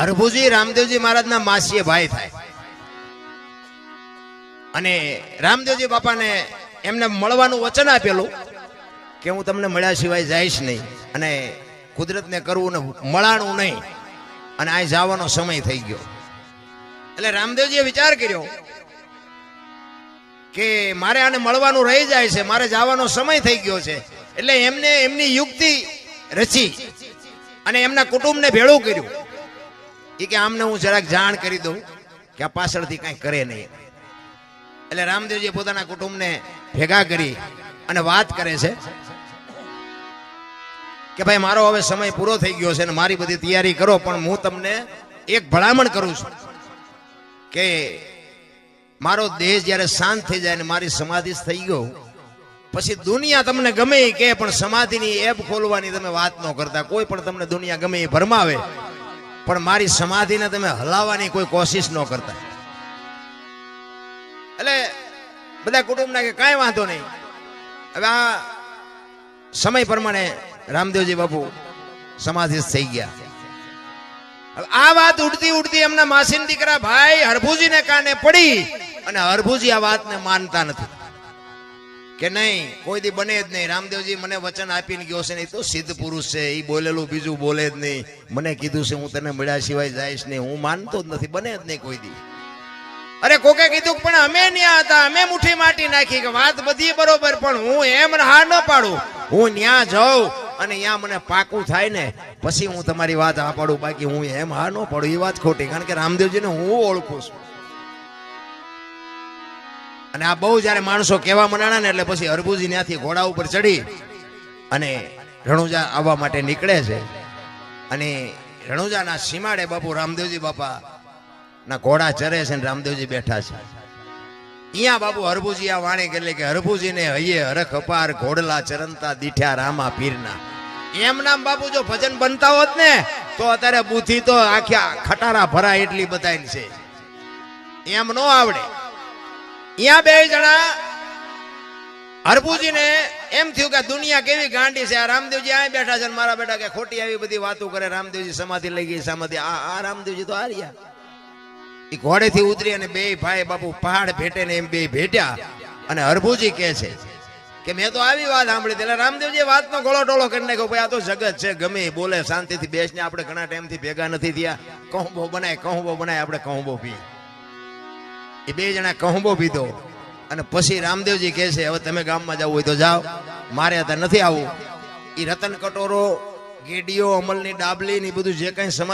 હરભુજી રામદેવજી મહારાજના માસીએ ભાઈ થાય અને રામદેવજી બાપાને એમને મળવાનું વચન આપેલું કે હું તમને મળ્યા સિવાય જઈશ નહીં અને કુદરતને કરવું ને મળાણું નહીં અને આ જવાનો સમય થઈ ગયો. એટલે રામદેવજીએ વિચાર કર્યો કે મારે આને મળવાનું રહી જાય છે, મારે જવાનો સમય થઈ ગયો છે. એટલે એમને એમની યુક્તિ રચી અને એમના કુટુંબને ભેળું કર્યું. એ કે આમને હું જરાક જાણ કરી દઉં કે આ પાછળથી કાંઈ કરે નહીં. એટલે રામદેવજી પોતાના કુટુંબને ભેગા કરી અને વાત કરે છે કે ભાઈ મારો હવે સમય પૂરો થઈ ગયો છે અને મારી બધી તૈયારી કરો, પણ હું તમને એક ભલામણ કરું છું કે મારો દેહ જ્યારે શાંત થઈ જાય ને મારી સમાધિ થઈ ગયો પછી દુનિયા તમને ગમે એ કે પણ સમાધિની એપ ખોલવાની તમે વાત ન કરતા. કોઈ પણ તમને દુનિયા ગમે એ ભરમાવે પણ મારી સમાધિને તમે હલાવવાની કોઈ કોશિશ ન કરતા. એટલે બધા કુટુંબના કે કાંઈ વાંધો નહીં. હવે આ સમય પ્રમાણે રામદેવજી બાપુ સમાધિ થઈ ગયા. હવે આ વાત ઉડતી ઉડતી એમના માસીના દીકરા ભાઈ હરભુજીને કાને પડી અને હરભુજી આ વાતને માનતા નથી કે નહીં કોઈ દી બને જ નહીં. રામદેવજી મને વચન આપીને ગયો છે ને, એ તો સિદ્ધ પુરુષ છે, એ બોલેલું બીજું બોલે જ નહીં. મને કીધું છે હું તને મળ્યા સિવાય જઈશ નહીં, હું માનતો જ નથી, બને જ નહીં કોઈ દી. અરે કોકે કીધું પણ અમે ન્યા હતા, અમે મુઠ્ઠી માટી નાખી કે વાત બધી બરોબર, પણ હું એમ હા ન પાડું. હું ન્યા જાઉં અને ત્યાં મને પાકું થાય ને પછી હું તમારી વાત હા પાડું, બાકી હું એમ હા ન પાડું એ વાત ખોટી. કારણ કે રામદેવજીને હું ઓળખું છું. અને આ બહુ જયારે માણસો કહેવા માંડ્યા ને એટલે પછી હરભુજી ત્યાંથી ઘોડા ઉપર ચડી અને રણુજા આવવા માટે નીકળે છે. અને રણુજાના સીમાડે બાપુ રામદેવજી બાપા ના ઘોડા ચરે છે ને રામદેવજી બેઠા છે. અહીંયા બાપુ હરભુજી આ વાણી એટલે કે હરભુજીને હૈયે હરખ અપાર ઘોડલા ચરંતા દીઠ્યા રામા પીરના. એમ નામ બાપુ જો ભજન બનતા હોત ને તો અત્યારે બુદ્ધિ તો આખા ખટારા ભરા એટલી બતાવી છે, એમ નો આવડે. અહીંયા બે જણા હરભુજીને એમ થયું કે દુનિયા કેવી ગાંડી છે. આ રામદેવજી આ બેઠા છે મારા બેટા કે ખોટી આવી બધી વાતો કરે. રામદેવજી સમાધિ લઈ ગઈ, સમાધિ આ રામદેવજી તો હાર્યા. એ ઘોડેથી ઉતરી અને બે ભાઈ બાપુ પહાડ ભેટે ને એમ બે ભેટ્યા. અને હરભુજી કહે છે કે મેં તો આવી વાત સાંભળી. એટલે રામદેવજી વાતનો ગોળો ટોળો કરી નાખ્યો. ભાઈ આ તો જગત છે, ગમે બોલે શાંતિથી બેસને. આપણે ઘણા ટાઈમથી ભેગા નથી થયા. કહુંબો બનાય આપણે કહુંબો પીએ. એ બે જણા કહુંબો પીધો અને પછી રામદેવજી કહે છે હવે તમે ગામમાં જવું હોય તો જાઓ, મારે અત્યારે નથી આવવું. એ રતન કટોરો, ગેડીઓ, અમલની ડાબલી ને બધું જે કઈ સમાજ